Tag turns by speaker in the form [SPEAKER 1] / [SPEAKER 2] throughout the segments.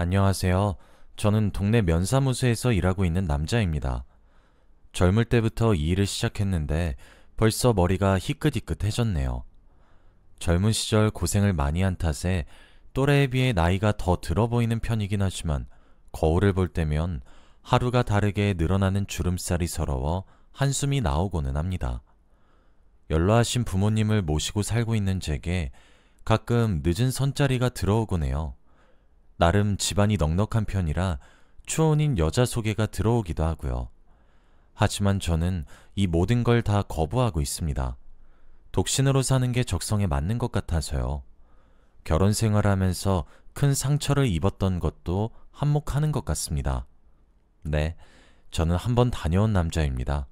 [SPEAKER 1] 안녕하세요. 저는 동네 면사무소에서 일하고 있는 남자입니다. 젊을 때부터 이 일을 시작했는데 벌써 머리가 희끗희끗해졌네요. 젊은 시절 고생을 많이 한 탓에 또래에 비해 나이가 더 들어 보이는 편이긴 하지만 거울을 볼 때면 하루가 다르게 늘어나는 주름살이 서러워 한숨이 나오고는 합니다. 연로하신 부모님을 모시고 살고 있는 제게 가끔 늦은 선자리가 들어오곤 해요. 나름 집안이 넉넉한 편이라 초혼인 여자 소개가 들어오기도 하고요. 하지만 저는 이 모든 걸 다 거부하고 있습니다. 독신으로 사는 게 적성에 맞는 것 같아서요. 결혼 생활하면서 큰 상처를 입었던 것도 한몫하는 것 같습니다. 네, 저는 한번 다녀온 남자입니다.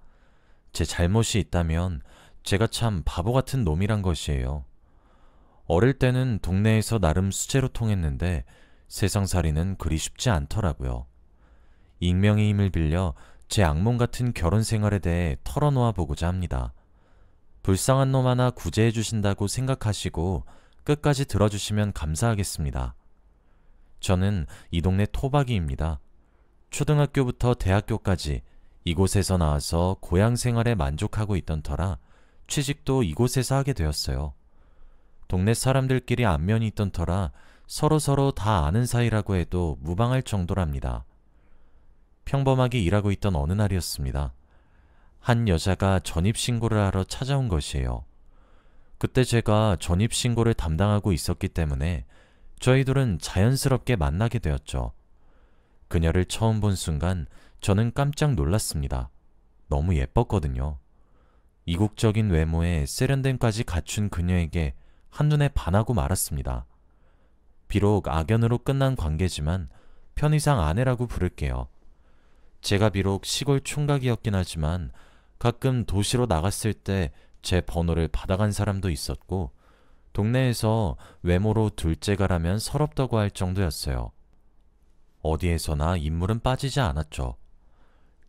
[SPEAKER 1] 제 잘못이 있다면 제가 참 바보 같은 놈이란 것이에요. 어릴 때는 동네에서 나름 수재로 통했는데 세상살이는 그리 쉽지 않더라고요. 익명의 힘을 빌려 제 악몽 같은 결혼 생활에 대해 털어놓아 보고자 합니다. 불쌍한 놈 하나 구제해 주신다고 생각하시고 끝까지 들어주시면 감사하겠습니다. 저는 이 동네 토박이입니다. 초등학교부터 대학교까지 이곳에서 나와서 고향 생활에 만족하고 있던 터라 취직도 이곳에서 하게 되었어요. 동네 사람들끼리 안면이 있던 터라 서로서로 다 아는 사이라고 해도 무방할 정도랍니다. 평범하게 일하고 있던 어느 날이었습니다. 한 여자가 전입신고를 하러 찾아온 것이에요. 그때 제가 전입신고를 담당하고 있었기 때문에 저희 둘은 자연스럽게 만나게 되었죠. 그녀를 처음 본 순간 저는 깜짝 놀랐습니다. 너무 예뻤거든요. 이국적인 외모에 세련됨까지 갖춘 그녀에게 한눈에 반하고 말았습니다. 비록 악연으로 끝난 관계지만 편의상 아내라고 부를게요. 제가 비록 시골 총각이었긴 하지만 가끔 도시로 나갔을 때 제 번호를 받아간 사람도 있었고 동네에서 외모로 둘째가라면 서럽다고 할 정도였어요. 어디에서나 인물은 빠지지 않았죠.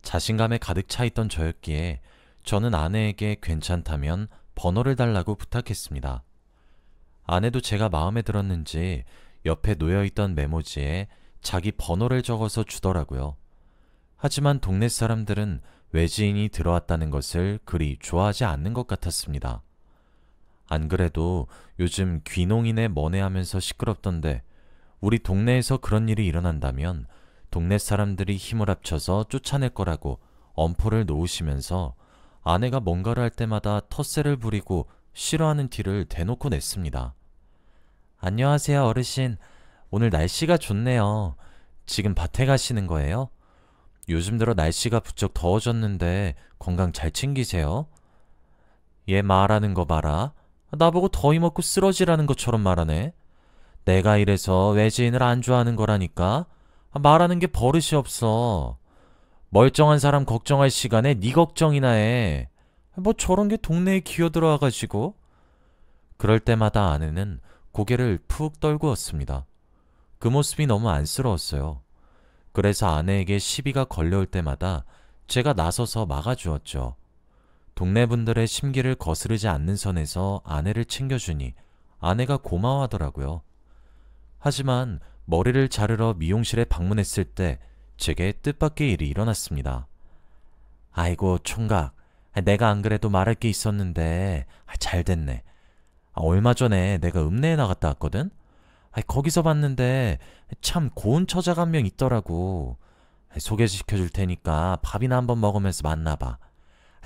[SPEAKER 1] 자신감에 가득 차 있던 저였기에 저는 아내에게 괜찮다면 번호를 달라고 부탁했습니다. 아내도 제가 마음에 들었는지 옆에 놓여있던 메모지에 자기 번호를 적어서 주더라고요. 하지만 동네 사람들은 외지인이 들어왔다는 것을 그리 좋아하지 않는 것 같았습니다. 안 그래도 요즘 귀농인의 먼애하면서 시끄럽던데 우리 동네에서 그런 일이 일어난다면 동네 사람들이 힘을 합쳐서 쫓아낼 거라고 엄포를 놓으시면서 아내가 뭔가를 할 때마다 텃세를 부리고 싫어하는 티를 대놓고 냈습니다. 안녕하세요, 어르신. 오늘 날씨가 좋네요. 지금 밭에 가시는 거예요? 요즘 들어 날씨가 부쩍 더워졌는데 건강 잘 챙기세요. 얘 말하는 거 봐라. 나보고 더위 먹고 쓰러지라는 것처럼 말하네. 내가 이래서 외지인을 안 좋아하는 거라니까. 말하는 게 버릇이 없어. 멀쩡한 사람 걱정할 시간에 네 걱정이나 해. 뭐 저런 게 동네에 기어들어와가지고. 그럴 때마다 아내는 고개를 푹 떨구었습니다. 그 모습이 너무 안쓰러웠어요. 그래서 아내에게 시비가 걸려올 때마다 제가 나서서 막아주었죠. 동네 분들의 심기를 거스르지 않는 선에서 아내를 챙겨주니 아내가 고마워하더라고요. 하지만 머리를 자르러 미용실에 방문했을 때 제게 뜻밖의 일이 일어났습니다. 아이고 총각, 내가 안 그래도 말할 게 있었는데 잘 됐네. 얼마 전에 내가 읍내에 나갔다 왔거든? 거기서 봤는데 참 고운 처자가 한 명 있더라고. 소개시켜 줄 테니까 밥이나 한번 먹으면서 만나봐.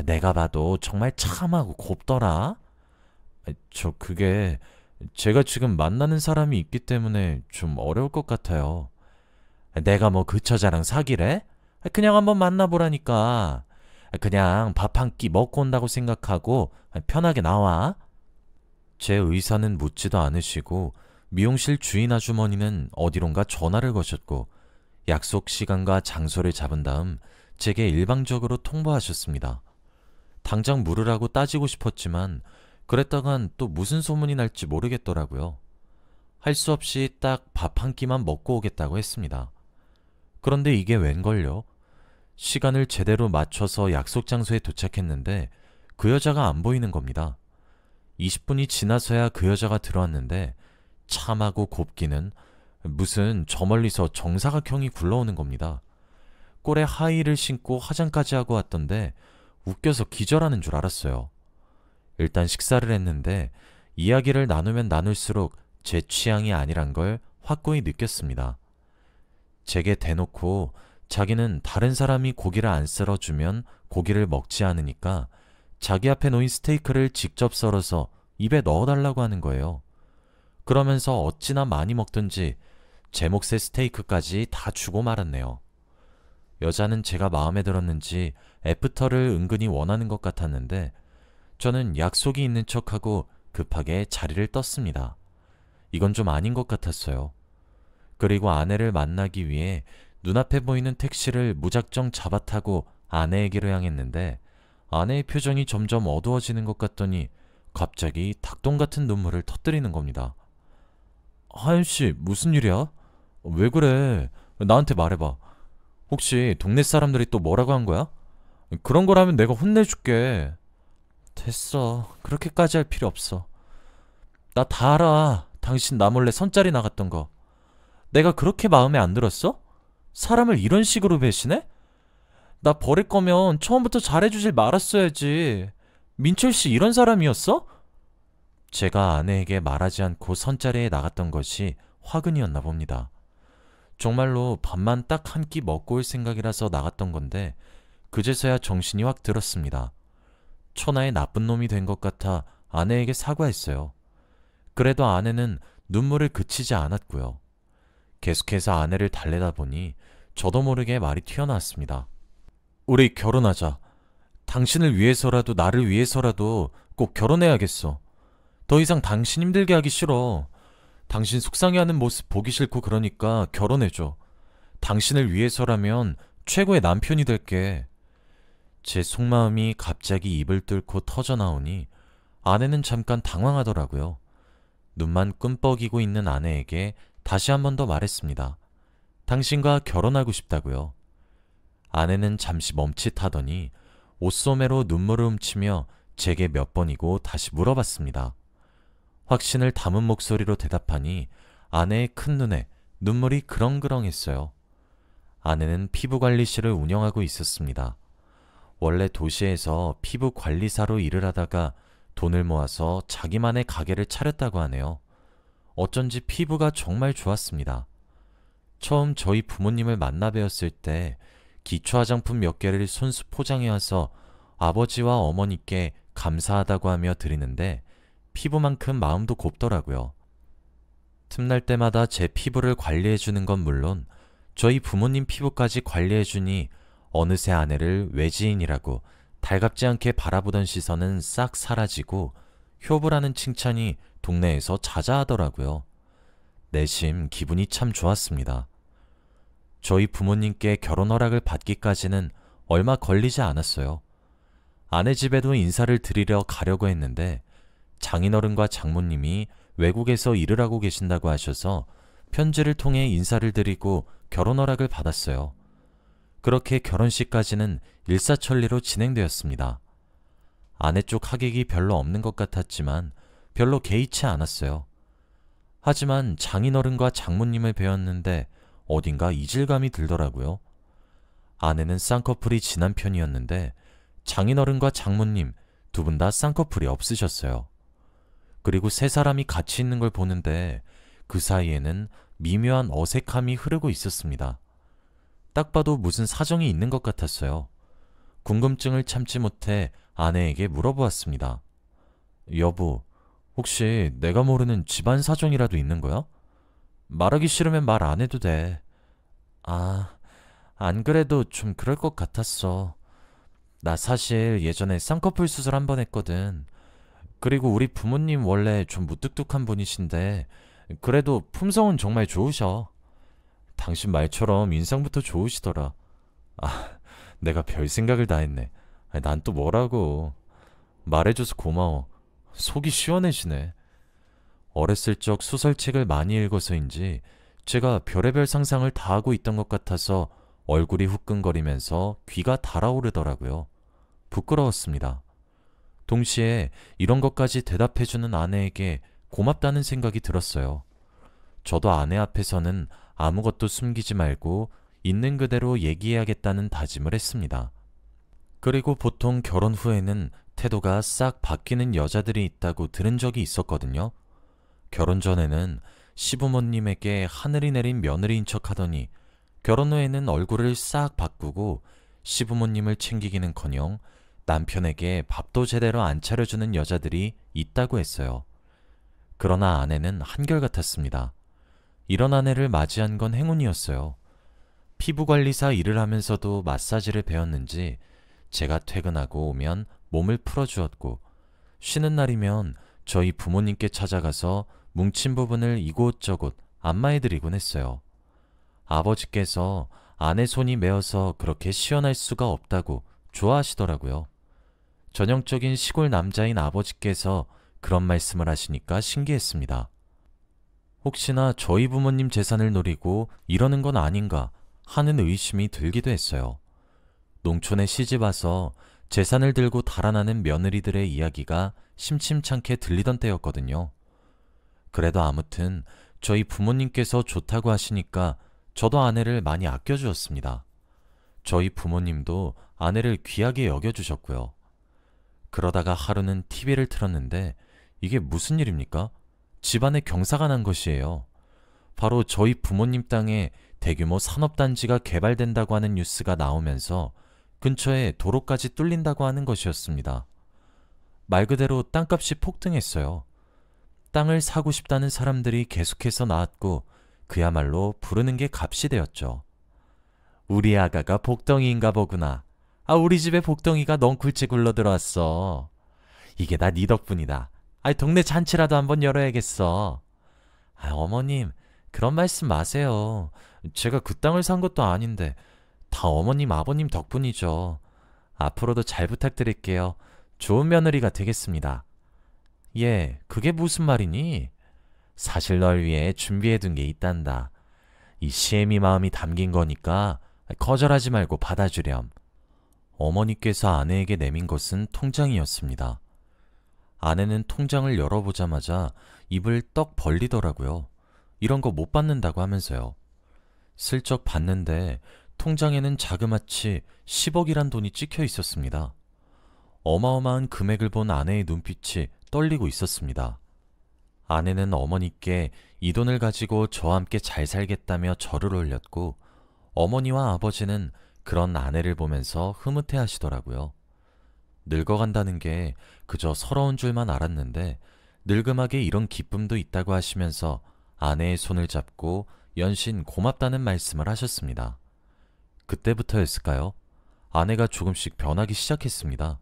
[SPEAKER 1] 내가 봐도 정말 참하고 곱더라. 그게 제가 지금 만나는 사람이 있기 때문에 좀 어려울 것 같아요. 내가 뭐 그 처자랑 사귀래? 그냥 한번 만나보라니까. 그냥 밥 한 끼 먹고 온다고 생각하고 편하게 나와. 제 의사는 묻지도 않으시고 미용실 주인 아주머니는 어디론가 전화를 거셨고 약속 시간과 장소를 잡은 다음 제게 일방적으로 통보하셨습니다. 당장 물으라고 따지고 싶었지만 그랬다간 또 무슨 소문이 날지 모르겠더라고요. 할 수 없이 딱 밥 한 끼만 먹고 오겠다고 했습니다. 그런데 이게 웬걸요? 시간을 제대로 맞춰서 약속 장소에 도착했는데 그 여자가 안 보이는 겁니다. 20분이 지나서야 그 여자가 들어왔는데 참하고 곱기는 무슨 저 멀리서 정사각형이 굴러오는 겁니다. 꼴에 하이힐을 신고 화장까지 하고 왔던데 웃겨서 기절하는 줄 알았어요. 일단 식사를 했는데 이야기를 나누면 나눌수록 제 취향이 아니란 걸 확고히 느꼈습니다. 제게 대놓고 자기는 다른 사람이 고기를 안 썰어주면 고기를 먹지 않으니까 자기 앞에 놓인 스테이크를 직접 썰어서 입에 넣어달라고 하는 거예요. 그러면서 어찌나 많이 먹든지 제 몫의 스테이크까지 다 주고 말았네요. 여자는 제가 마음에 들었는지 애프터를 은근히 원하는 것 같았는데 저는 약속이 있는 척하고 급하게 자리를 떴습니다. 이건 좀 아닌 것 같았어요. 그리고 아내를 만나기 위해 눈앞에 보이는 택시를 무작정 잡아타고 아내에게로 향했는데 아내의 표정이 점점 어두워지는 것 같더니 갑자기 닭똥 같은 눈물을 터뜨리는 겁니다. 하연씨, 무슨 일이야? 왜 그래? 나한테 말해봐. 혹시 동네 사람들이 또 뭐라고 한 거야? 그런 거라면 내가 혼내줄게. 됐어. 그렇게까지 할 필요 없어. 나 다 알아. 당신 나 몰래 선짜리 나갔던 거. 내가 그렇게 마음에 안 들었어? 사람을 이런 식으로 배신해? 나 버릴 거면 처음부터 잘해주질 말았어야지. 민철 씨 이런 사람이었어? 제가 아내에게 말하지 않고 선짜리에 나갔던 것이 화근이었나 봅니다. 정말로 밥만 딱 한 끼 먹고 올 생각이라서 나갔던 건데 그제서야 정신이 확 들었습니다. 천하의 나쁜 놈이 된 것 같아 아내에게 사과했어요. 그래도 아내는 눈물을 그치지 않았고요. 계속해서 아내를 달래다 보니 저도 모르게 말이 튀어나왔습니다. 우리 결혼하자. 당신을 위해서라도 나를 위해서라도 꼭 결혼해야겠어. 더 이상 당신 힘들게 하기 싫어. 당신 속상해하는 모습 보기 싫고 그러니까 결혼해줘. 당신을 위해서라면 최고의 남편이 될게. 제 속마음이 갑자기 입을 뚫고 터져나오니 아내는 잠깐 당황하더라고요. 눈만 끔뻑이고 있는 아내에게 다시 한 번 더 말했습니다. 당신과 결혼하고 싶다고요. 아내는 잠시 멈칫하더니 옷소매로 눈물을 훔치며 제게 몇 번이고 다시 물어봤습니다. 확신을 담은 목소리로 대답하니 아내의 큰 눈에 눈물이 그렁그렁했어요. 아내는 피부관리실을 운영하고 있었습니다. 원래 도시에서 피부관리사로 일을 하다가 돈을 모아서 자기만의 가게를 차렸다고 하네요. 어쩐지 피부가 정말 좋았습니다. 처음 저희 부모님을 만나 뵈었을 때 기초 화장품 몇 개를 손수 포장해와서 아버지와 어머니께 감사하다고 하며 드리는데 피부만큼 마음도 곱더라고요. 틈날 때마다 제 피부를 관리해주는 건 물론 저희 부모님 피부까지 관리해주니 어느새 아내를 외지인이라고 달갑지 않게 바라보던 시선은 싹 사라지고 효부라는 칭찬이 동네에서 자자하더라고요. 내심 기분이 참 좋았습니다. 저희 부모님께 결혼 허락을 받기까지는 얼마 걸리지 않았어요. 아내 집에도 인사를 드리려 가려고 했는데 장인어른과 장모님이 외국에서 일을 하고 계신다고 하셔서 편지를 통해 인사를 드리고 결혼 허락을 받았어요. 그렇게 결혼식까지는 일사천리로 진행되었습니다. 아내 쪽 하객이 별로 없는 것 같았지만 별로 개의치 않았어요. 하지만 장인어른과 장모님을 뵈었는데 어딘가 이질감이 들더라고요. 아내는 쌍꺼풀이 진한 편이었는데 장인어른과 장모님 두 분 다 쌍꺼풀이 없으셨어요. 그리고 세 사람이 같이 있는 걸 보는데 그 사이에는 미묘한 어색함이 흐르고 있었습니다. 딱 봐도 무슨 사정이 있는 것 같았어요. 궁금증을 참지 못해 아내에게 물어보았습니다. 여보, 혹시 내가 모르는 집안 사정이라도 있는 거야? 말하기 싫으면 말 안 해도 돼. 아, 안 그래도 좀 그럴 것 같았어. 나 사실 예전에 쌍꺼풀 수술 한 번 했거든. 그리고 우리 부모님 원래 좀 무뚝뚝한 분이신데 그래도 품성은 정말 좋으셔. 당신 말처럼 인상부터 좋으시더라. 아, 내가 별 생각을 다 했네. 난 또 뭐라고. 말해줘서 고마워. 속이 시원해지네. 어렸을 적 소설책을 많이 읽어서인지 제가 별의별 상상을 다 하고 있던 것 같아서 얼굴이 후끈거리면서 귀가 달아오르더라고요. 부끄러웠습니다. 동시에 이런 것까지 대답해주는 아내에게 고맙다는 생각이 들었어요. 저도 아내 앞에서는 아무것도 숨기지 말고 있는 그대로 얘기해야겠다는 다짐을 했습니다. 그리고 보통 결혼 후에는 태도가 싹 바뀌는 여자들이 있다고 들은 적이 있었거든요. 결혼 전에는 시부모님에게 하늘이 내린 며느리인 척 하더니 결혼 후에는 얼굴을 싹 바꾸고 시부모님을 챙기기는커녕 남편에게 밥도 제대로 안 차려주는 여자들이 있다고 했어요. 그러나 아내는 한결같았습니다. 이런 아내를 맞이한 건 행운이었어요. 피부관리사 일을 하면서도 마사지를 배웠는지 제가 퇴근하고 오면 몸을 풀어주었고, 쉬는 날이면 저희 부모님께 찾아가서 뭉친 부분을 이곳저곳 안마해드리곤 했어요. 아버지께서 아내 손이 매어서 그렇게 시원할 수가 없다고 좋아하시더라고요. 전형적인 시골 남자인 아버지께서 그런 말씀을 하시니까 신기했습니다. 혹시나 저희 부모님 재산을 노리고 이러는 건 아닌가 하는 의심이 들기도 했어요. 농촌에 시집와서 재산을 들고 달아나는 며느리들의 이야기가 심심찮게 들리던 때였거든요. 그래도 아무튼 저희 부모님께서 좋다고 하시니까 저도 아내를 많이 아껴주었습니다. 저희 부모님도 아내를 귀하게 여겨주셨고요. 그러다가 하루는 TV를 틀었는데 이게 무슨 일입니까? 집안에 경사가 난 것이에요. 바로 저희 부모님 땅에 대규모 산업단지가 개발된다고 하는 뉴스가 나오면서 근처에 도로까지 뚫린다고 하는 것이었습니다. 말 그대로 땅값이 폭등했어요. 땅을 사고 싶다는 사람들이 계속해서 나왔고 그야말로 부르는 게 값이 되었죠. 우리 아가가 복덩이인가 보구나. 아, 우리 집에 복덩이가 넝쿨째 굴러 들어왔어. 이게 다 네 덕분이다. 아, 동네 잔치라도 한번 열어야겠어. 아, 어머님, 그런 말씀 마세요. 제가 그 땅을 산 것도 아닌데 다 어머님, 아버님 덕분이죠. 앞으로도 잘 부탁드릴게요. 좋은 며느리가 되겠습니다. 예, 그게 무슨 말이니? 사실 널 위해 준비해둔 게 있단다. 이 시애미 마음이 담긴 거니까 거절하지 말고 받아주렴. 어머니께서 아내에게 내민 것은 통장이었습니다. 아내는 통장을 열어보자마자 입을 떡 벌리더라고요. 이런 거 못 받는다고 하면서요. 슬쩍 봤는데 통장에는 자그마치 10억이란 돈이 찍혀 있었습니다. 어마어마한 금액을 본 아내의 눈빛이 떨리고 있었습니다. 아내는 어머니께 이 돈을 가지고 저와 함께 잘 살겠다며 절을 올렸고, 어머니와 아버지는 그런 아내를 보면서 흐뭇해 하시더라고요. 늙어간다는 게 그저 서러운 줄만 알았는데 늙음하게 이런 기쁨도 있다고 하시면서 아내의 손을 잡고 연신 고맙다는 말씀을 하셨습니다. 그때부터였을까요? 아내가 조금씩 변하기 시작했습니다.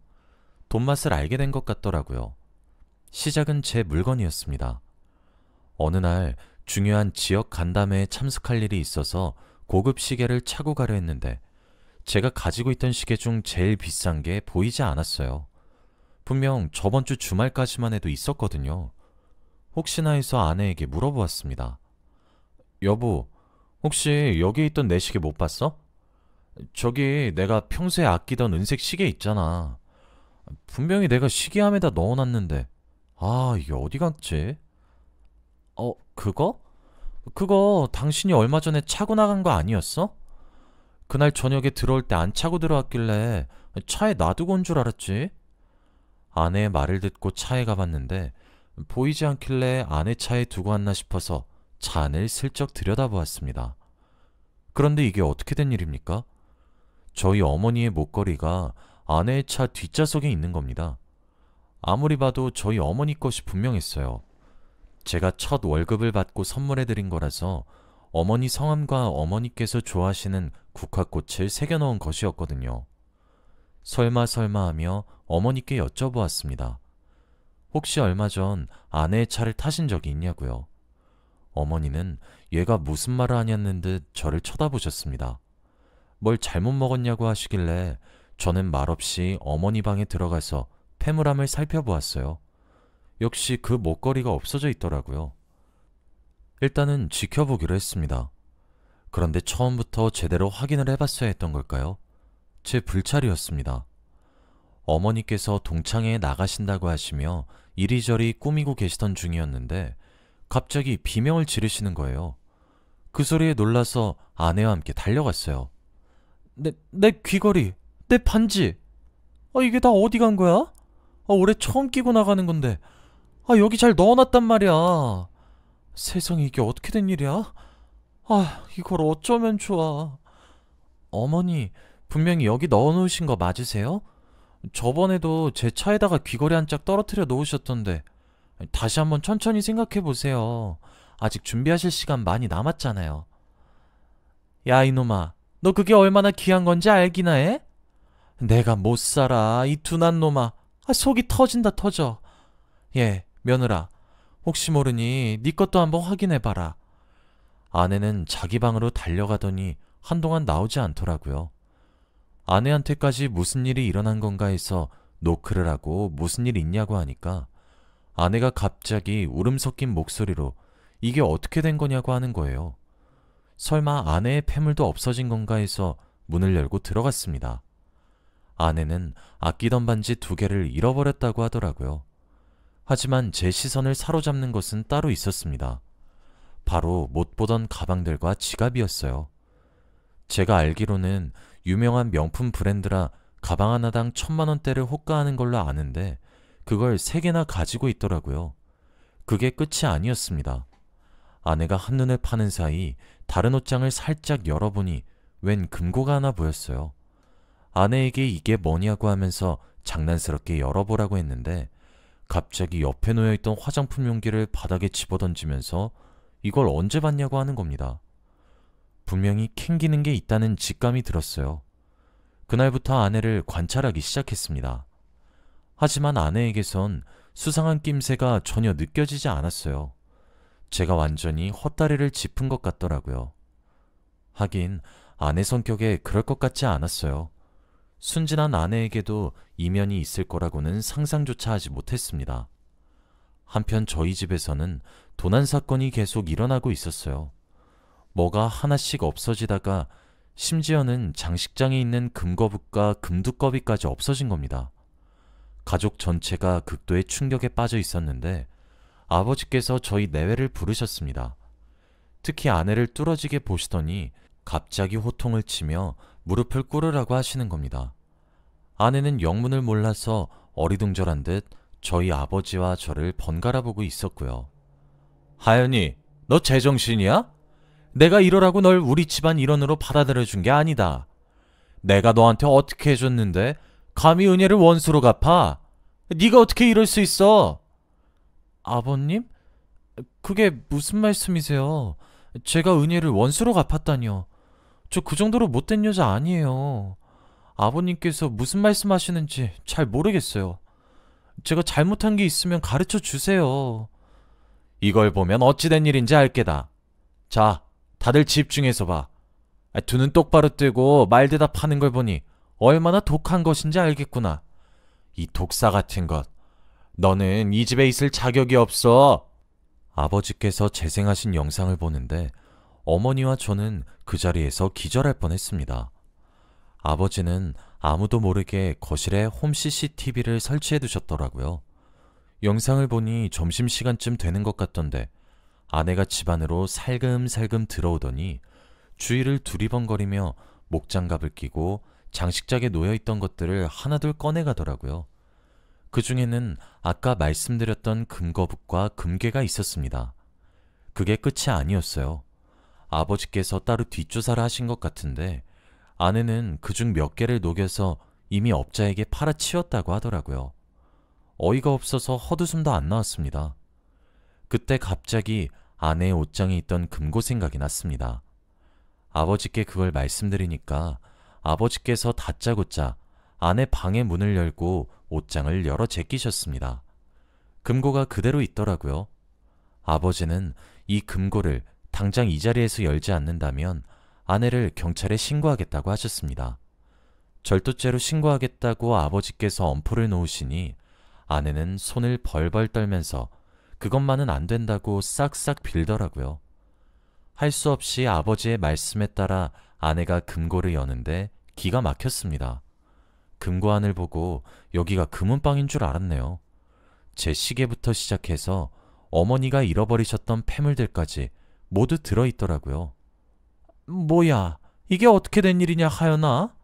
[SPEAKER 1] 돈맛을 알게 된 것 같더라고요. 시작은 제 물건이었습니다. 어느 날 중요한 지역 간담회에 참석할 일이 있어서 고급 시계를 차고 가려 했는데 제가 가지고 있던 시계 중 제일 비싼 게 보이지 않았어요. 분명 저번 주 주말까지만 해도 있었거든요. 혹시나 해서 아내에게 물어보았습니다. 여보, 혹시 여기 있던 내 시계 못 봤어? 저기 내가 평소에 아끼던 은색 시계 있잖아. 분명히 내가 시계함에다 넣어놨는데 아, 이게 어디 갔지? 그거? 그거 당신이 얼마 전에 차고 나간 거 아니었어? 그날 저녁에 들어올 때 안 차고 들어왔길래 차에 놔두고 온 줄 알았지. 아내의 말을 듣고 차에 가봤는데 보이지 않길래 아내 차에 두고 왔나 싶어서 차 안을 슬쩍 들여다보았습니다. 그런데 이게 어떻게 된 일입니까? 저희 어머니의 목걸이가 아내의 차 뒷좌석에 있는 겁니다. 아무리 봐도 저희 어머니 것이 분명했어요. 제가 첫 월급을 받고 선물해드린 거라서 어머니 성함과 어머니께서 좋아하시는 국화꽃을 새겨넣은 것이었거든요. 설마 하며 어머니께 여쭤보았습니다. 혹시 얼마 전 아내의 차를 타신 적이 있냐고요. 어머니는 얘가 무슨 말을 하냐는 듯 저를 쳐다보셨습니다. 뭘 잘못 먹었냐고 하시길래 저는 말없이 어머니 방에 들어가서 폐물함을 살펴보았어요. 역시 그 목걸이가 없어져 있더라고요. 일단은 지켜보기로 했습니다. 그런데 처음부터 제대로 확인을 해봤어야 했던 걸까요? 제 불찰이었습니다. 어머니께서 동창회에 나가신다고 하시며 이리저리 꾸미고 계시던 중이었는데 갑자기 비명을 지르시는 거예요. 그 소리에 놀라서 아내와 함께 달려갔어요. 내 귀걸이, 내 반지. 이게 다 어디 간 거야? 올해 처음 끼고 나가는 건데. 여기 잘 넣어놨단 말이야. 세상에 이게 어떻게 된 일이야? 이걸 어쩌면 좋아. 어머니, 분명히 여기 넣어놓으신 거 맞으세요? 저번에도 제 차에다가 귀걸이 한 짝 떨어뜨려 놓으셨던데. 다시 한번 천천히 생각해 보세요. 아직 준비하실 시간 많이 남았잖아요. 야, 이놈아, 너 그게 얼마나 귀한 건지 알기나 해? 내가 못 살아, 이 둔한 놈아. 속이 터진다 터져. 며느라, 혹시 모르니 네 것도 한번 확인해봐라. 아내는 자기 방으로 달려가더니 한동안 나오지 않더라고요. 아내한테까지 무슨 일이 일어난 건가 해서 노크를 하고 무슨 일 있냐고 하니까 아내가 갑자기 울음 섞인 목소리로 이게 어떻게 된 거냐고 하는 거예요. 설마 아내의 폐물도 없어진 건가 해서 문을 열고 들어갔습니다. 아내는 아끼던 반지 2개를 잃어버렸다고 하더라고요. 하지만 제 시선을 사로잡는 것은 따로 있었습니다. 바로 못 보던 가방들과 지갑이었어요. 제가 알기로는 유명한 명품 브랜드라 가방 하나당 1,000만 원대를 호가하는 걸로 아는데 그걸 3개나 가지고 있더라고요. 그게 끝이 아니었습니다. 아내가 한눈을 파는 사이 다른 옷장을 살짝 열어보니 웬 금고가 하나 보였어요. 아내에게 이게 뭐냐고 하면서 장난스럽게 열어보라고 했는데 갑자기 옆에 놓여있던 화장품 용기를 바닥에 집어던지면서 이걸 언제 봤냐고 하는 겁니다. 분명히 캥기는 게 있다는 직감이 들었어요. 그날부터 아내를 관찰하기 시작했습니다. 하지만 아내에게선 수상한 낌새가 전혀 느껴지지 않았어요. 제가 완전히 헛다리를 짚은 것 같더라고요. 하긴 아내 성격에 그럴 것 같지 않았어요. 순진한 아내에게도 이면이 있을 거라고는 상상조차 하지 못했습니다. 한편 저희 집에서는 도난 사건이 계속 일어나고 있었어요. 뭐가 하나씩 없어지다가 심지어는 장식장에 있는 금거북과 금두꺼비까지 없어진 겁니다. 가족 전체가 극도의 충격에 빠져 있었는데 아버지께서 저희 내외를 부르셨습니다. 특히 아내를 뚫어지게 보시더니 갑자기 호통을 치며 무릎을 꿇으라고 하시는 겁니다. 아내는 영문을 몰라서 어리둥절한 듯 저희 아버지와 저를 번갈아 보고 있었고요. 하연이, 너 제정신이야? 내가 이러라고 널 우리 집안 일원으로 받아들여준 게 아니다. 내가 너한테 어떻게 해줬는데 감히 은혜를 원수로 갚아? 네가 어떻게 이럴 수 있어? 아버님? 그게 무슨 말씀이세요? 제가 은혜를 원수로 갚았다니요. 저 그 정도로 못된 여자 아니에요. 아버님께서 무슨 말씀하시는지 잘 모르겠어요. 제가 잘못한 게 있으면 가르쳐 주세요. 이걸 보면 어찌된 일인지 알 게다. 자, 다들 집중해서 봐. 두 눈 똑바로 뜨고 말대답하는 걸 보니 얼마나 독한 것인지 알겠구나. 이 독사 같은 것. 너는 이 집에 있을 자격이 없어. 아버지께서 재생하신 영상을 보는데 어머니와 저는 그 자리에서 기절할 뻔했습니다. 아버지는 아무도 모르게 거실에 홈 CCTV를 설치해 두셨더라고요. 영상을 보니 점심시간쯤 되는 것 같던데 아내가 집 안으로 살금살금 들어오더니 주위를 두리번거리며 목장갑을 끼고 장식장에 놓여있던 것들을 하나둘 꺼내가더라고요. 그 중에는 아까 말씀드렸던 금거북과 금괴가 있었습니다. 그게 끝이 아니었어요. 아버지께서 따로 뒷조사를 하신 것 같은데 아내는 그중 몇 개를 녹여서 이미 업자에게 팔아치웠다고 하더라고요. 어이가 없어서 헛웃음도 안 나왔습니다. 그때 갑자기 아내의 옷장에 있던 금고 생각이 났습니다. 아버지께 그걸 말씀드리니까 아버지께서 다짜고짜 아내 방의 문을 열고 옷장을 열어 제끼셨습니다. 금고가 그대로 있더라고요. 아버지는 이 금고를 당장 이 자리에서 열지 않는다면 아내를 경찰에 신고하겠다고 하셨습니다. 절도죄로 신고하겠다고 아버지께서 엄포를 놓으시니 아내는 손을 벌벌 떨면서 그것만은 안 된다고 싹싹 빌더라고요. 할 수 없이 아버지의 말씀에 따라 아내가 금고를 여는데 기가 막혔습니다. 금고 안을 보고 여기가 금은방인 줄 알았네요. 제 시계부터 시작해서 어머니가 잃어버리셨던 폐물들까지 모두 들어있더라고요. 뭐야, 이게 어떻게 된 일이냐, 하연아?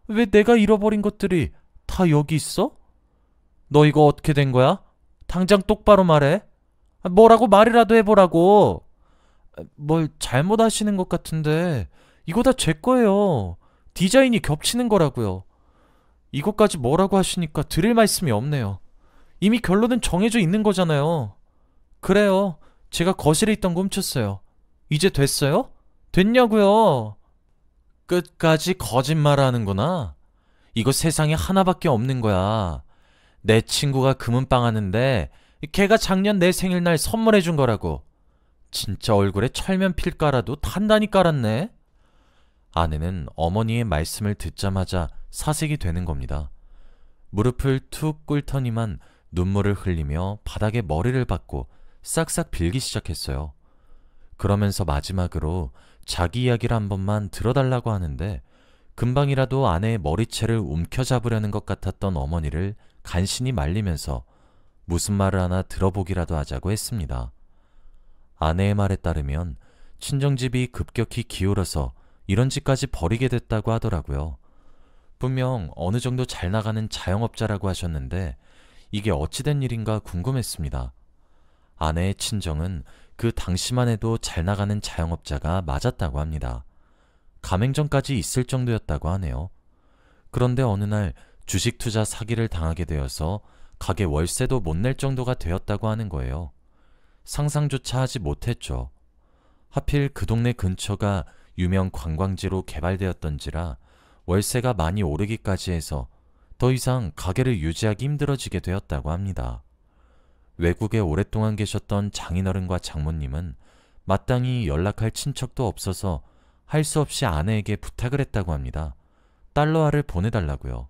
[SPEAKER 1] 왜 내가 잃어버린 것들이 다 여기 있어? 너 이거 어떻게 된 거야? 당장 똑바로 말해. 뭐라고 말이라도 해보라고. 뭘 잘못하시는 것 같은데 이거 다 제 거예요. 디자인이 겹치는 거라고요. 이것까지 뭐라고 하시니까 드릴 말씀이 없네요. 이미 결론은 정해져 있는 거잖아요. 그래요. 제가 거실에 있던 거 훔쳤어요. 이제 됐어요? 됐냐고요? 끝까지 거짓말하는구나. 이거 세상에 하나밖에 없는 거야. 내 친구가 금은방 하는데 걔가 작년 내 생일날 선물해준 거라고. 진짜 얼굴에 철면필 깔아도 단단히 깔았네. 아내는 어머니의 말씀을 듣자마자 사색이 되는 겁니다. 무릎을 툭 꿇더니만 눈물을 흘리며 바닥에 머리를 박고 싹싹 빌기 시작했어요. 그러면서 마지막으로 자기 이야기를 한 번만 들어달라고 하는데 금방이라도 아내의 머리채를 움켜잡으려는 것 같았던 어머니를 간신히 말리면서 무슨 말을 하나 들어보기라도 하자고 했습니다. 아내의 말에 따르면 친정집이 급격히 기울어서 이런 집까지 버리게 됐다고 하더라고요. 분명 어느 정도 잘 나가는 자영업자라고 하셨는데 이게 어찌된 일인가 궁금했습니다. 아내의 친정은 그 당시만 해도 잘 나가는 자영업자가 맞았다고 합니다. 가맹점까지 있을 정도였다고 하네요. 그런데 어느 날 주식 투자 사기를 당하게 되어서 가게 월세도 못 낼 정도가 되었다고 하는 거예요. 상상조차 하지 못했죠. 하필 그 동네 근처가 유명 관광지로 개발되었던지라 월세가 많이 오르기까지 해서 더 이상 가게를 유지하기 힘들어지게 되었다고 합니다. 외국에 오랫동안 계셨던 장인어른과 장모님은 마땅히 연락할 친척도 없어서 할 수 없이 아내에게 부탁을 했다고 합니다. 달러화를 보내달라고요.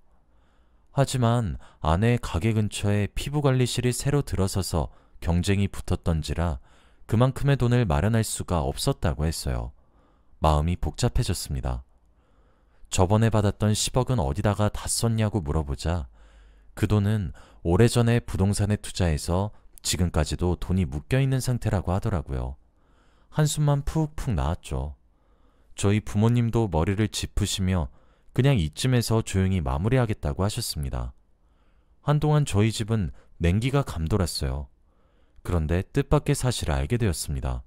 [SPEAKER 1] 하지만 아내의 가게 근처에 피부관리실이 새로 들어서서 경쟁이 붙었던지라 그만큼의 돈을 마련할 수가 없었다고 했어요. 마음이 복잡해졌습니다. 저번에 받았던 10억은 어디다가 다 썼냐고 물어보자 그 돈은 오래전에 부동산에 투자해서 지금까지도 돈이 묶여있는 상태라고 하더라고요. 한숨만 푹푹 나왔죠. 저희 부모님도 머리를 짚으시며 그냥 이쯤에서 조용히 마무리하겠다고 하셨습니다. 한동안 저희 집은 냉기가 감돌았어요. 그런데 뜻밖의 사실을 알게 되었습니다.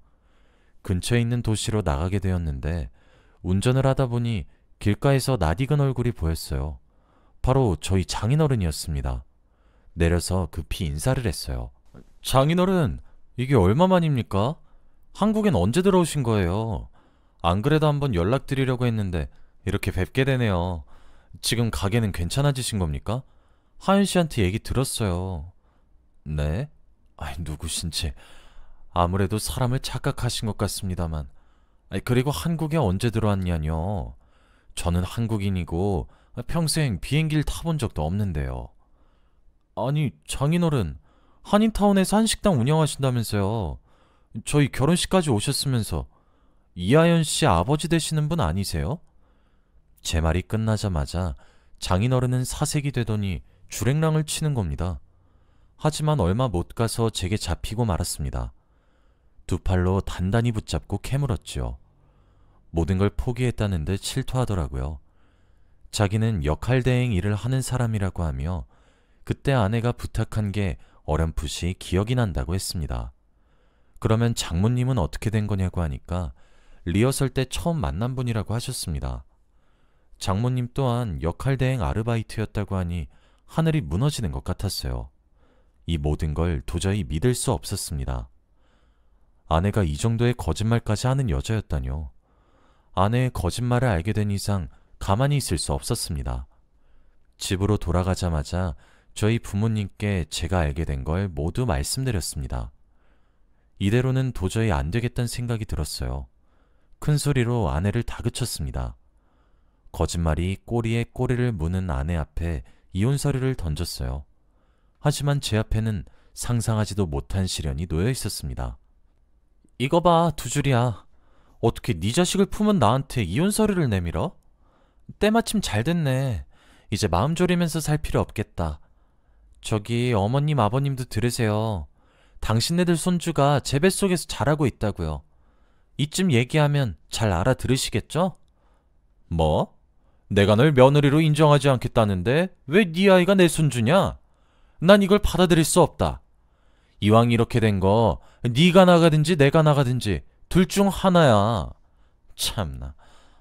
[SPEAKER 1] 근처에 있는 도시로 나가게 되었는데 운전을 하다 보니 길가에서 낯익은 얼굴이 보였어요. 바로 저희 장인어른이었습니다. 내려서 급히 인사를 했어요. 장인어른, 이게 얼마만입니까? 한국엔 언제 들어오신 거예요? 안 그래도 한번 연락드리려고 했는데 이렇게 뵙게 되네요. 지금 가게는 괜찮아지신 겁니까? 하윤 씨한테 얘기 들었어요. 네? 아이, 누구신지. 아무래도 사람을 착각하신 것 같습니다만. 그리고 한국에 언제 들어왔냐뇨. 저는 한국인이고 평생 비행기를 타본 적도 없는데요. 아니, 장인어른, 한인타운에서 한식당 운영하신다면서요. 저희 결혼식까지 오셨으면서 이하연 씨 아버지 되시는 분 아니세요? 제 말이 끝나자마자 장인어른은 사색이 되더니 주랭랑을 치는 겁니다. 하지만 얼마 못 가서 제게 잡히고 말았습니다. 두 팔로 단단히 붙잡고 캐물었지요. 모든 걸 포기했다는 듯 실토하더라고요. 자기는 역할대행 일을 하는 사람이라고 하며 그때 아내가 부탁한 게 어렴풋이 기억이 난다고 했습니다. 그러면 장모님은 어떻게 된 거냐고 하니까 리허설 때 처음 만난 분이라고 하셨습니다. 장모님 또한 역할대행 아르바이트였다고 하니 하늘이 무너지는 것 같았어요. 이 모든 걸 도저히 믿을 수 없었습니다. 아내가 이 정도의 거짓말까지 하는 여자였다뇨. 아내의 거짓말을 알게 된 이상 가만히 있을 수 없었습니다. 집으로 돌아가자마자 저희 부모님께 제가 알게 된 걸 모두 말씀드렸습니다. 이대로는 도저히 안 되겠다는 생각이 들었어요. 큰 소리로 아내를 다그쳤습니다. 거짓말이 꼬리에 꼬리를 무는 아내 앞에 이혼 서류를 던졌어요. 하지만 제 앞에는 상상하지도 못한 시련이 놓여 있었습니다. 이거 봐, 두 줄이야. 어떻게 네 자식을 품은 나한테 이혼 서류를 내밀어? 때마침 잘 됐네. 이제 마음 졸이면서 살 필요 없겠다. 저기 어머님 아버님도 들으세요. 당신네들 손주가 제 뱃속에서 자라고 있다고요. 이쯤 얘기하면 잘 알아들으시겠죠? 뭐? 내가 널 며느리로 인정하지 않겠다는데 왜 네 아이가 내 손주냐? 난 이걸 받아들일 수 없다. 이왕 이렇게 된 거 네가 나가든지 내가 나가든지 둘 중 하나야. 참나.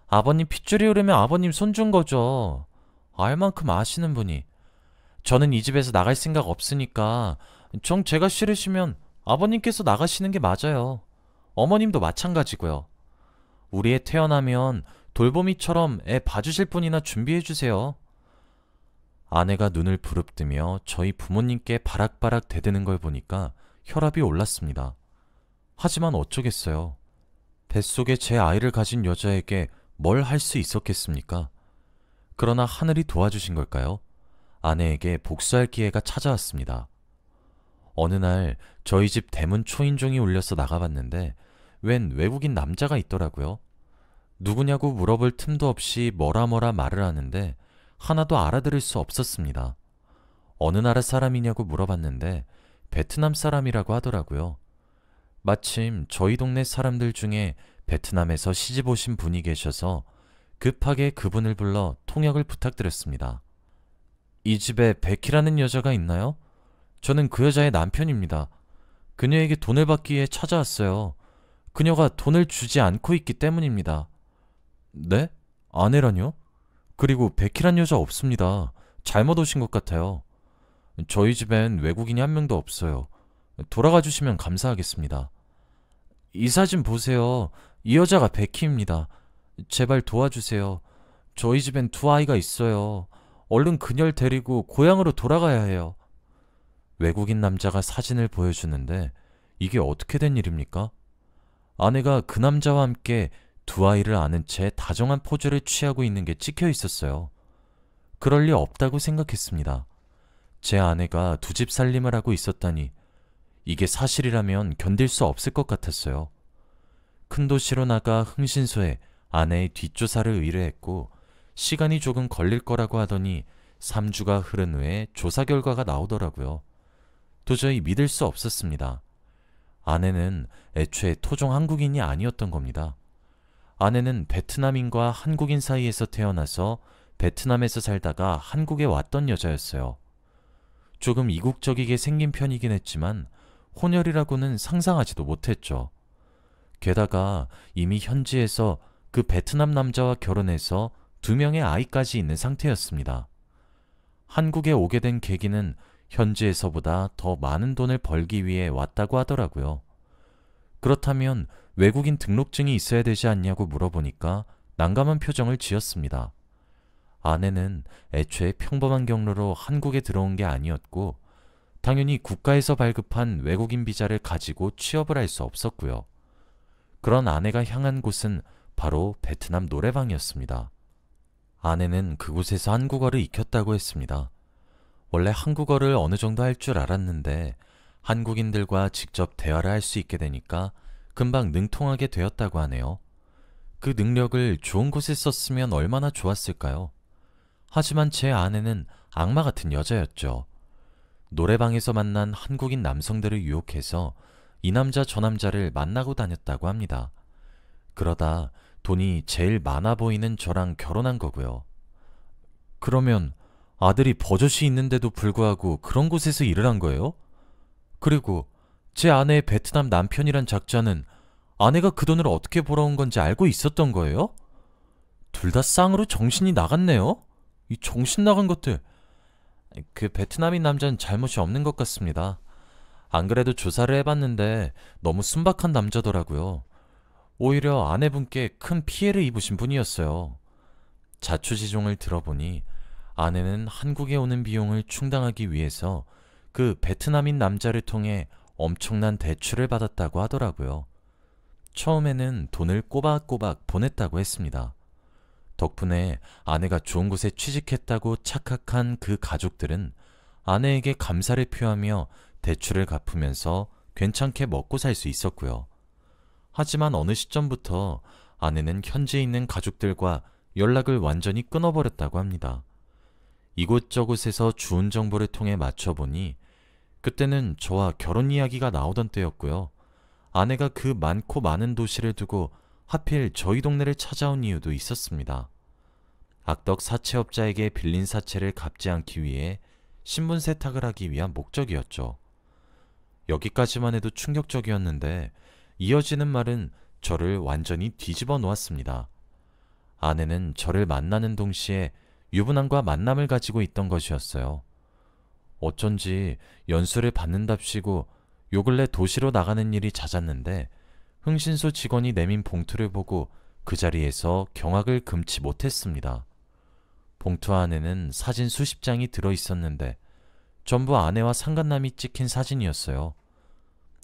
[SPEAKER 1] 아버님 핏줄이 흐르면 아버님 손준 거죠. 알 만큼 아시는 분이. 저는 이 집에서 나갈 생각 없으니까 정 제가 싫으시면 아버님께서 나가시는 게 맞아요. 어머님도 마찬가지고요. 우리 애 태어나면 돌보미처럼 애 봐주실 분이나 준비해주세요. 아내가 눈을 부릅뜨며 저희 부모님께 바락바락 대드는 걸 보니까 혈압이 올랐습니다. 하지만 어쩌겠어요. 뱃속에 제 아이를 가진 여자에게 뭘 할 수 있었겠습니까? 그러나 하늘이 도와주신 걸까요? 아내에게 복수할 기회가 찾아왔습니다. 어느 날 저희 집 대문 초인종이 울려서 나가봤는데 웬 외국인 남자가 있더라고요. 누구냐고 물어볼 틈도 없이 뭐라 말을 하는데 하나도 알아들을 수 없었습니다. 어느 나라 사람이냐고 물어봤는데 베트남 사람이라고 하더라고요. 마침 저희 동네 사람들 중에 베트남에서 시집 오신 분이 계셔서 급하게 그분을 불러 통역을 부탁드렸습니다. 이 집에 베키라는 여자가 있나요? 저는 그 여자의 남편입니다. 그녀에게 돈을 받기 위해 찾아왔어요. 그녀가 돈을 주지 않고 있기 때문입니다. 네? 아내라뇨? 그리고 베키란 여자 없습니다. 잘못 오신 것 같아요. 저희 집엔 외국인이 한 명도 없어요. 돌아가 주시면 감사하겠습니다. 이 사진 보세요. 이 여자가 베키입니다. 제발 도와주세요. 저희 집엔 두 아이가 있어요. 얼른 그녀를 데리고 고향으로 돌아가야 해요. 외국인 남자가 사진을 보여주는데 이게 어떻게 된 일입니까? 아내가 그 남자와 함께 두 아이를 안은 채 다정한 포즈를 취하고 있는 게 찍혀 있었어요. 그럴 리 없다고 생각했습니다. 제 아내가 두 집 살림을 하고 있었다니 이게 사실이라면 견딜 수 없을 것 같았어요. 큰 도시로 나가 흥신소에 아내의 뒷조사를 의뢰했고 시간이 조금 걸릴 거라고 하더니 3주가 흐른 후에 조사 결과가 나오더라고요. 도저히 믿을 수 없었습니다. 아내는 애초에 토종 한국인이 아니었던 겁니다. 아내는 베트남인과 한국인 사이에서 태어나서 베트남에서 살다가 한국에 왔던 여자였어요. 조금 이국적이게 생긴 편이긴 했지만 혼혈이라고는 상상하지도 못했죠. 게다가 이미 현지에서 그 베트남 남자와 결혼해서 2명의 아이까지 있는 상태였습니다. 한국에 오게 된 계기는 현지에서보다 더 많은 돈을 벌기 위해 왔다고 하더라고요. 그렇다면 외국인 등록증이 있어야 되지 않냐고 물어보니까 난감한 표정을 지었습니다. 아내는 애초에 평범한 경로로 한국에 들어온 게 아니었고 당연히 국가에서 발급한 외국인 비자를 가지고 취업을 할 수 없었고요. 그런 아내가 향한 곳은 바로 베트남 노래방이었습니다. 아내는 그곳에서 한국어를 익혔다고 했습니다. 원래 한국어를 어느 정도 할 줄 알았는데 한국인들과 직접 대화를 할 수 있게 되니까 금방 능통하게 되었다고 하네요. 그 능력을 좋은 곳에 썼으면 얼마나 좋았을까요? 하지만 제 아내는 악마 같은 여자였죠. 노래방에서 만난 한국인 남성들을 유혹해서 이 남자 저 남자를 만나고 다녔다고 합니다. 그러다 돈이 제일 많아 보이는 저랑 결혼한 거고요. 그러면 아들이 버젓이 있는데도 불구하고 그런 곳에서 일을 한 거예요? 그리고 제 아내의 베트남 남편이란 작자는 아내가 그 돈을 어떻게 벌어온 건지 알고 있었던 거예요? 둘 다 쌍으로 정신이 나갔네요? 이 정신 나간 것들. 그 베트남인 남자는 잘못이 없는 것 같습니다. 안 그래도 조사를 해봤는데 너무 순박한 남자더라고요. 오히려 아내분께 큰 피해를 입으신 분이었어요. 자초지종을 들어보니 아내는 한국에 오는 비용을 충당하기 위해서 그 베트남인 남자를 통해 엄청난 대출을 받았다고 하더라고요. 처음에는 돈을 꼬박꼬박 보냈다고 했습니다. 덕분에 아내가 좋은 곳에 취직했다고 착각한 그 가족들은 아내에게 감사를 표하며 대출을 갚으면서 괜찮게 먹고 살 수 있었고요. 하지만 어느 시점부터 아내는 현지에 있는 가족들과 연락을 완전히 끊어버렸다고 합니다. 이곳저곳에서 주운 정보를 통해 맞춰보니 그때는 저와 결혼 이야기가 나오던 때였고요. 아내가 그 많고 많은 도시를 두고 하필 저희 동네를 찾아온 이유도 있었습니다. 악덕 사채업자에게 빌린 사채를 갚지 않기 위해 신분 세탁을 하기 위한 목적이었죠. 여기까지만 해도 충격적이었는데 이어지는 말은 저를 완전히 뒤집어 놓았습니다. 아내는 저를 만나는 동시에 유부남과 만남을 가지고 있던 것이었어요. 어쩐지 연수를 받는답시고 요 근래 도시로 나가는 일이 잦았는데 흥신소 직원이 내민 봉투를 보고 그 자리에서 경악을 금치 못했습니다. 봉투 안에는 사진 수십 장이 들어있었는데 전부 아내와 상간남이 찍힌 사진이었어요.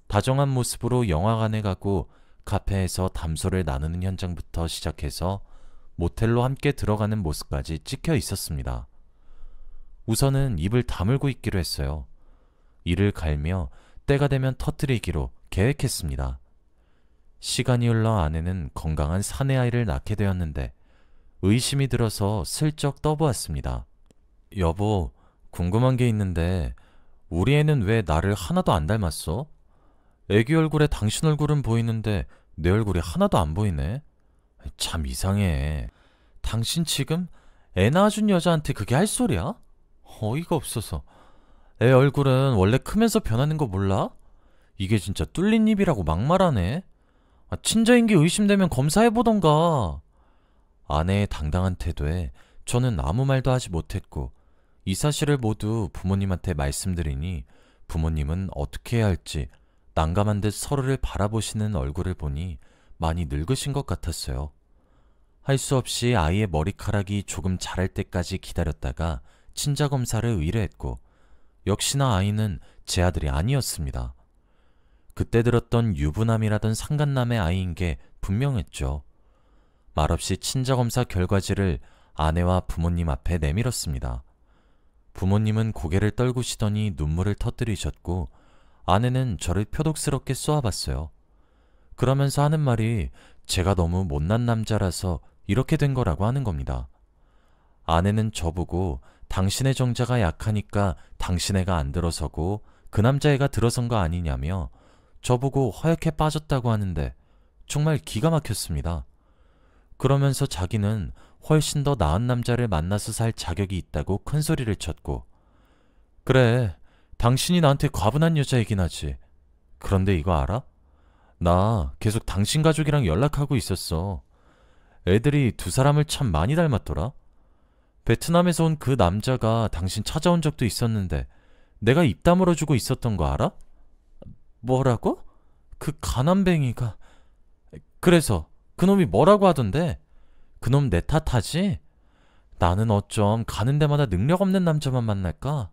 [SPEAKER 1] 다정한 모습으로 영화관에 가고 카페에서 담소를 나누는 현장부터 시작해서 모텔로 함께 들어가는 모습까지 찍혀 있었습니다. 우선은 입을 다물고 있기로 했어요. 이를 갈며 때가 되면 터뜨리기로 계획했습니다. 시간이 흘러 아내는 건강한 사내아이를 낳게 되었는데 의심이 들어서 슬쩍 떠보았습니다. 여보, 궁금한 게 있는데 우리 애는 왜 나를 하나도 안 닮았어? 애기 얼굴에 당신 얼굴은 보이는데 내 얼굴이 하나도 안 보이네. 참 이상해. 당신 지금 애 낳아준 여자한테 그게 할 소리야? 어이가 없어서. 애 얼굴은 원래 크면서 변하는 거 몰라? 이게 진짜 뚫린 입이라고 막말하네. 친자인 게 의심되면 검사해보던가. 아내의 당당한 태도에 저는 아무 말도 하지 못했고 이 사실을 모두 부모님한테 말씀드리니 부모님은 어떻게 해야 할지 난감한 듯 서로를 바라보시는 얼굴을 보니 많이 늙으신 것 같았어요. 할 수 없이 아이의 머리카락이 조금 자랄 때까지 기다렸다가 친자 검사를 의뢰했고 역시나 아이는 제 아들이 아니었습니다. 그때 들었던 유부남이라던 상간남의 아이인 게 분명했죠. 말없이 친자검사 결과지를 아내와 부모님 앞에 내밀었습니다. 부모님은 고개를 떨구시더니 눈물을 터뜨리셨고 아내는 저를 표독스럽게 쏘아봤어요. 그러면서 하는 말이 제가 너무 못난 남자라서 이렇게 된 거라고 하는 겁니다. 아내는 저보고 당신의 정자가 약하니까 당신 애가 안 들어서고 그 남자애가 들어선 거 아니냐며 저보고 허옇게 빠졌다고 하는데 정말 기가 막혔습니다. 그러면서 자기는 훨씬 더 나은 남자를 만나서 살 자격이 있다고 큰소리를 쳤고 그래, 당신이 나한테 과분한 여자이긴 하지. 그런데 이거 알아? 나 계속 당신 가족이랑 연락하고 있었어. 애들이 두 사람을 참 많이 닮았더라. 베트남에서 온 그 남자가 당신 찾아온 적도 있었는데 내가 입 다물어주고 있었던 거 알아? 뭐라고? 그 가난뱅이가... 그래서 그놈이 뭐라고 하던데? 그놈 내 탓하지? 나는 어쩜 가는 데마다 능력 없는 남자만 만날까?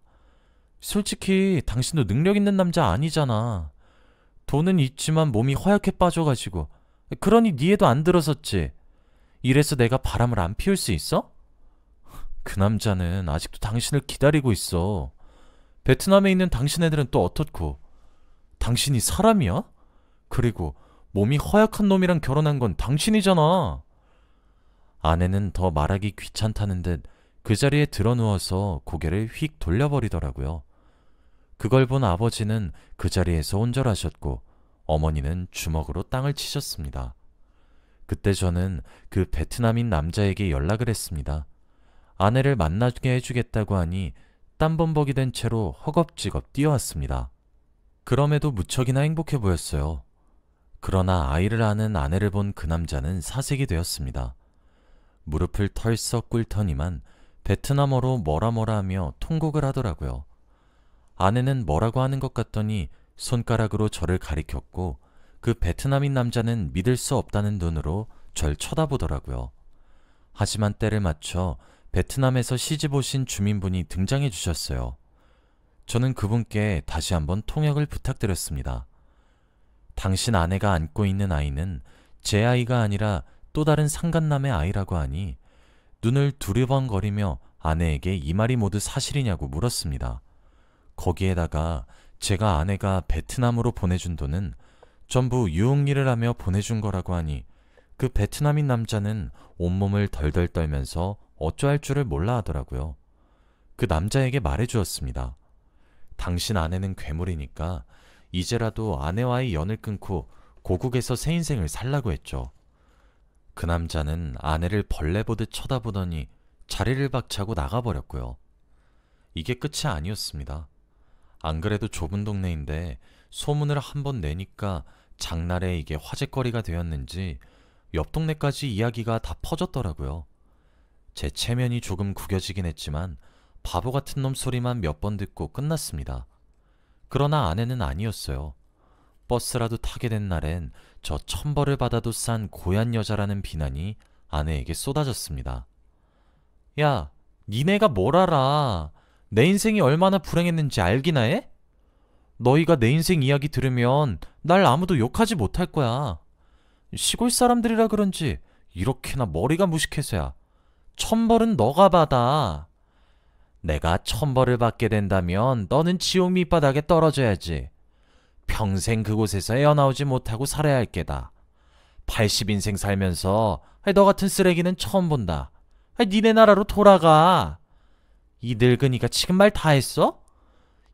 [SPEAKER 1] 솔직히 당신도 능력 있는 남자 아니잖아. 돈은 있지만 몸이 허옇게 빠져가지고. 그러니 네 애도 안 들어섰지. 이래서 내가 바람을 안 피울 수 있어? 그 남자는 아직도 당신을 기다리고 있어. 베트남에 있는 당신 애들은 또 어떻고? 당신이 사람이야? 그리고 몸이 허약한 놈이랑 결혼한 건 당신이잖아. 아내는 더 말하기 귀찮다는 듯 그 자리에 드러누워서 고개를 휙 돌려버리더라고요. 그걸 본 아버지는 그 자리에서 온절하셨고 어머니는 주먹으로 땅을 치셨습니다. 그때 저는 그 베트남인 남자에게 연락을 했습니다. 아내를 만나게 해주겠다고 하니 땀범벅이 된 채로 허겁지겁 뛰어왔습니다. 그럼에도 무척이나 행복해 보였어요. 그러나 아이를 아는 아내를 본 그 남자는 사색이 되었습니다. 무릎을 털썩 꿇더니만 베트남어로 뭐라 하며 통곡을 하더라고요. 아내는 뭐라고 하는 것 같더니 손가락으로 저를 가리켰고 그 베트남인 남자는 믿을 수 없다는 눈으로 절 쳐다보더라고요. 하지만 때를 맞춰 베트남에서 시집 오신 주민분이 등장해 주셨어요. 저는 그분께 다시 한번 통역을 부탁드렸습니다. 당신 아내가 안고 있는 아이는 제 아이가 아니라 또 다른 상간남의 아이라고 하니 눈을 두리번거리며 아내에게 이 말이 모두 사실이냐고 물었습니다. 거기에다가 제가 아내가 베트남으로 보내준 돈은 전부 유흥일을 하며 보내준 거라고 하니 그 베트남인 남자는 온몸을 덜덜 떨면서 어쩌할 줄을 몰라 하더라고요. 그 남자에게 말해주었습니다. 당신 아내는 괴물이니까 이제라도 아내와의 연을 끊고 고국에서 새 인생을 살라고 했죠. 그 남자는 아내를 벌레 보듯 쳐다보더니 자리를 박차고 나가버렸고요. 이게 끝이 아니었습니다. 안 그래도 좁은 동네인데 소문을 한번 내니까 장날에 이게 화제거리가 되었는지 옆 동네까지 이야기가 다 퍼졌더라고요. 제 체면이 조금 구겨지긴 했지만 바보 같은 놈 소리만 몇 번 듣고 끝났습니다. 그러나 아내는 아니었어요. 버스라도 타게 된 날엔 저 천벌을 받아도 싼 고얀 여자라는 비난이 아내에게 쏟아졌습니다. 야, 니네가 뭘 알아? 내 인생이 얼마나 불행했는지 알기나 해? 너희가 내 인생 이야기 들으면 날 아무도 욕하지 못할 거야. 시골 사람들이라 그런지 이렇게나 머리가 무식해서야. 천벌은 너가 받아. 내가 천벌을 받게 된다면 너는 지옥 밑바닥에 떨어져야지. 평생 그곳에서 헤어나오지 못하고 살아야 할 게다. 80인생 살면서 너 같은 쓰레기는 처음 본다. 니네 나라로 돌아가. 이 늙은이가 지금 말 다 했어?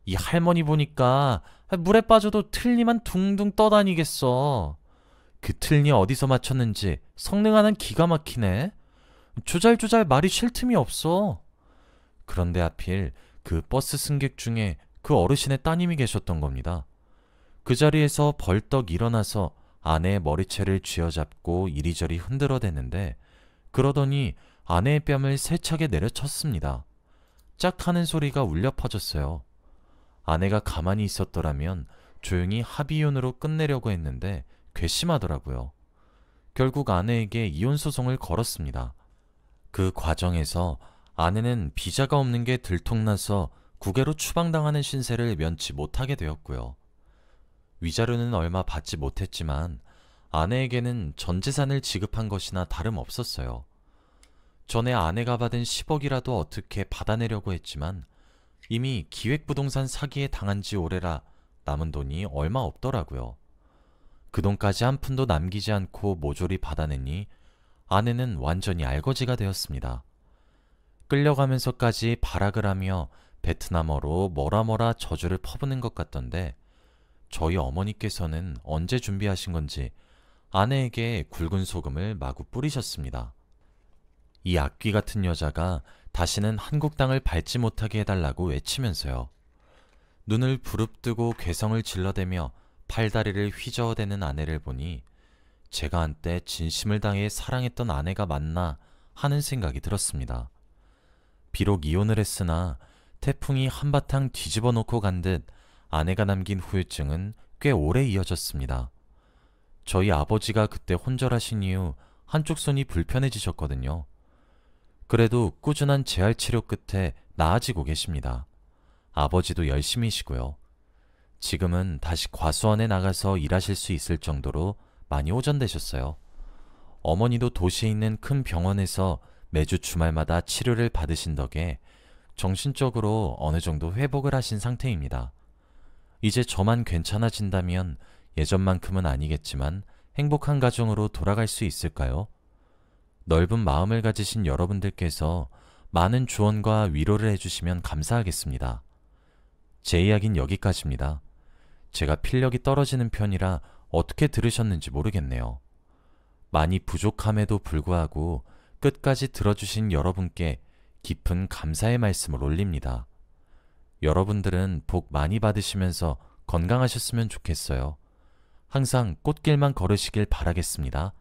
[SPEAKER 1] 이 할머니 보니까 물에 빠져도 틀니만 둥둥 떠다니겠어. 그 틀니 어디서 맞췄는지 성능 하나는 기가 막히네. 조잘조잘 말이 쉴 틈이 없어. 그런데 하필 그 버스 승객 중에 그 어르신의 따님이 계셨던 겁니다. 그 자리에서 벌떡 일어나서 아내의 머리채를 쥐어잡고 이리저리 흔들어대는데 그러더니 아내의 뺨을 세차게 내려쳤습니다. 짝 하는 소리가 울려 퍼졌어요. 아내가 가만히 있었더라면 조용히 합의혼으로 끝내려고 했는데 괘씸하더라고요. 결국 아내에게 이혼소송을 걸었습니다. 그 과정에서 아내는 비자가 없는 게 들통나서 국외로 추방당하는 신세를 면치 못하게 되었고요. 위자료는 얼마 받지 못했지만 아내에게는 전 재산을 지급한 것이나 다름없었어요. 전에 아내가 받은 10억이라도 어떻게 받아내려고 했지만 이미 기획부동산 사기에 당한 지 오래라 남은 돈이 얼마 없더라고요. 그 돈까지 한 푼도 남기지 않고 모조리 받아내니 아내는 완전히 알거지가 되었습니다. 끌려가면서까지 발악을 하며 베트남어로 뭐라 저주를 퍼부는 것 같던데 저희 어머니께서는 언제 준비하신 건지 아내에게 굵은 소금을 마구 뿌리셨습니다. 이 악귀 같은 여자가 다시는 한국 땅을 밟지 못하게 해달라고 외치면서요. 눈을 부릅뜨고 괴성을 질러대며 팔다리를 휘저어대는 아내를 보니 제가 한때 진심을 다해 사랑했던 아내가 맞나 하는 생각이 들었습니다. 비록 이혼을 했으나 태풍이 한바탕 뒤집어 놓고 간 듯 아내가 남긴 후유증은 꽤 오래 이어졌습니다. 저희 아버지가 그때 혼절하신 이후 한쪽 손이 불편해지셨거든요. 그래도 꾸준한 재활 치료 끝에 나아지고 계십니다. 아버지도 열심히시고요. 지금은 다시 과수원에 나가서 일하실 수 있을 정도로 많이 호전되셨어요. 어머니도 도시에 있는 큰 병원에서 매주 주말마다 치료를 받으신 덕에 정신적으로 어느 정도 회복을 하신 상태입니다. 이제 저만 괜찮아진다면 예전만큼은 아니겠지만 행복한 가정으로 돌아갈 수 있을까요? 넓은 마음을 가지신 여러분들께서 많은 조언과 위로를 해주시면 감사하겠습니다. 제 이야기는 여기까지입니다. 제가 필력이 떨어지는 편이라 어떻게 들으셨는지 모르겠네요. 많이 부족함에도 불구하고 끝까지 들어주신 여러분께 깊은 감사의 말씀을 올립니다. 여러분들은 복 많이 받으시면서 건강하셨으면 좋겠어요. 항상 꽃길만 걸으시길 바라겠습니다.